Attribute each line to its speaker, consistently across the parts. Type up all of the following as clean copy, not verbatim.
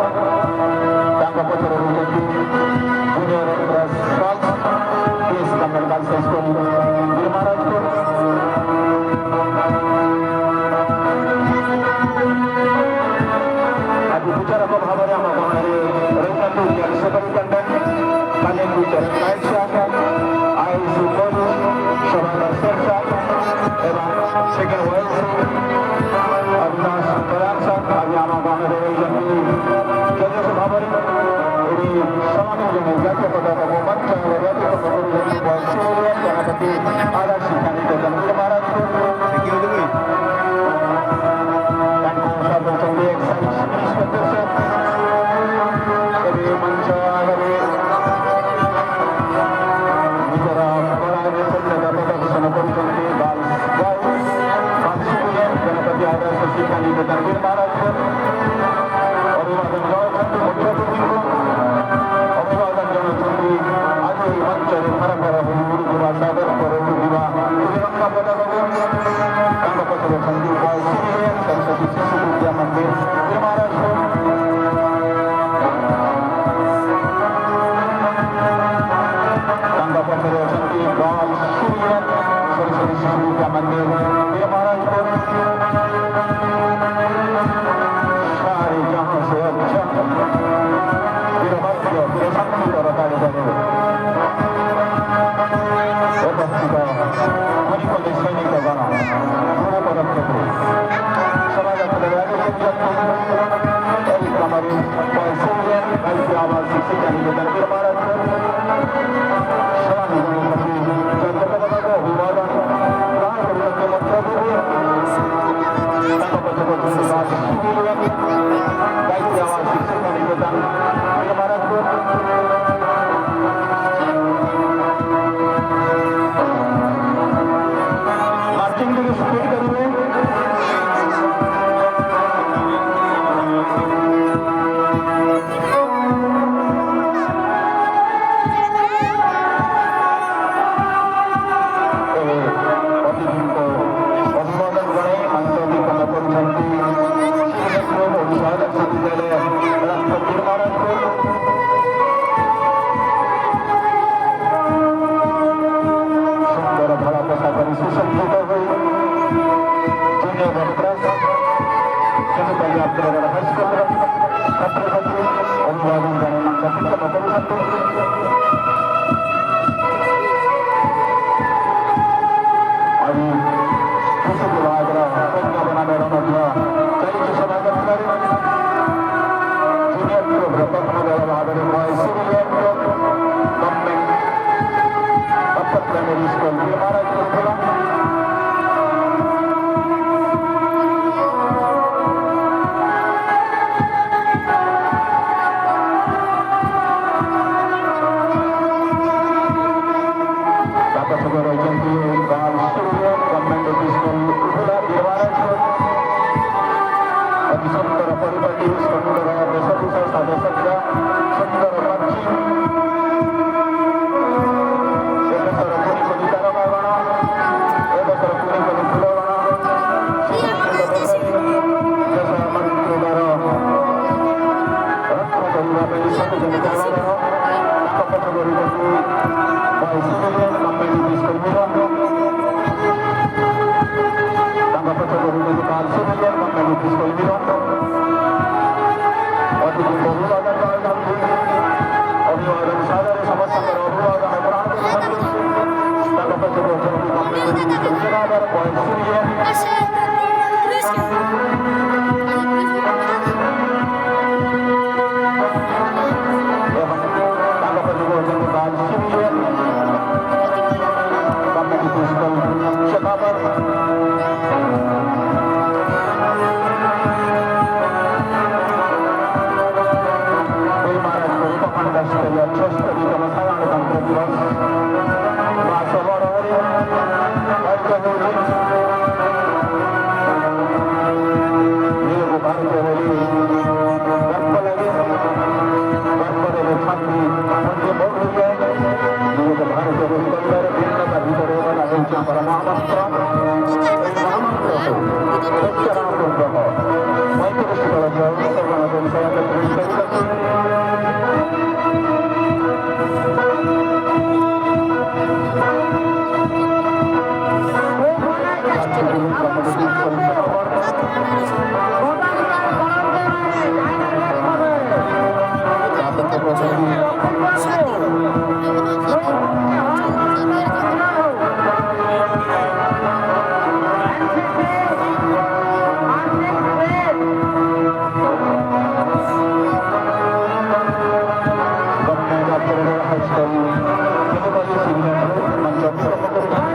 Speaker 1: Tangga Pocoro Rujaki, Junior Press Box, Please Number Balsa School, Birmarajpur. Adi bicara ko bhabare ama bahare Rajatu yang seperti kalian bicara Aisyah, Aisyah, Shabana Sersa, এবং second wise Abinash পরাশা আমি আমার বাংলার যথেষ্ট ভাবে এই সমাজের জন্য জাতীয় পতাকা ও বাচ্চা জাতীয় সভাপতি আদা শিক্ষা নিকেতন মহারাজপুর সর্বসঙ্গে মঞ্চ আগে নিজেরা প্রদর্শন করছেন गणपति आदर्श शिक्षा निकेतन महाराजपुर अभिवादन जनाচ্ছেন मुख्यातिथि अभिवादन जनाচ্ছেন आज এই মঞ্চে খরা গুরুগুরু সাদর করে দিবা তিরঙ্গা পতাকা তাঙ্গা পতাকা সঞ্জীব ভাই সিনিয়র সরস্বতী শিশু বিদ্যা মন্দির महाराजपुर तांगा पत्थर समिति बाल सिनियर सरस्वती शिशु विद्या मंदिर महाराजपुर सारे जहां से अच्छा वीरभद्र वीरशक्ति और ताले बने मणिपुर सैनिक गण पूर्ण पदक्षेप समाज हमारे सिनियर राज्य आवास शिक्षा निकेतन महाराजपुर ହାଇସ୍କୁଲ ତିରୁପତି ସିନିୟର ମଞ୍ଚ ଉପସ୍ଥାପନ କରୁଛନ୍ତି।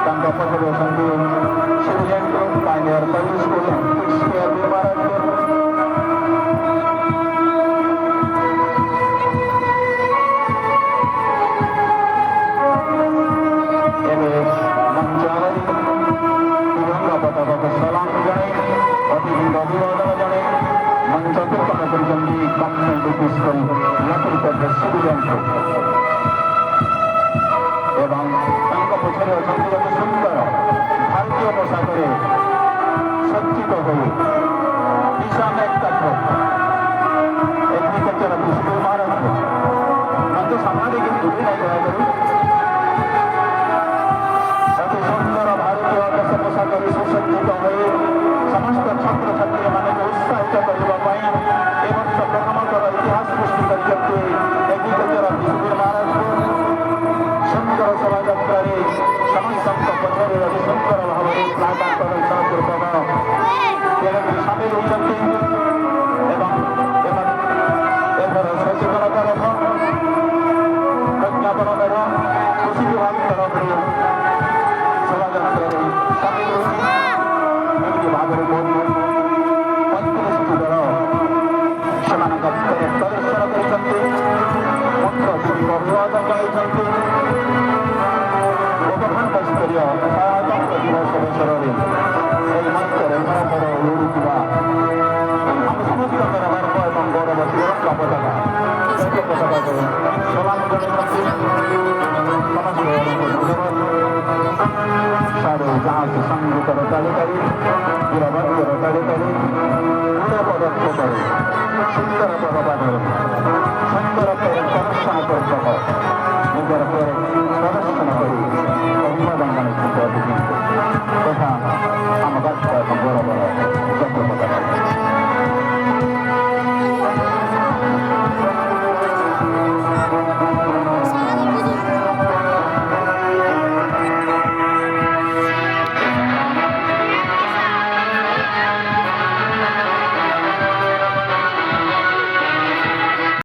Speaker 1: ତାଙ୍କ ପଟକୁ ଅଛନ୍ତି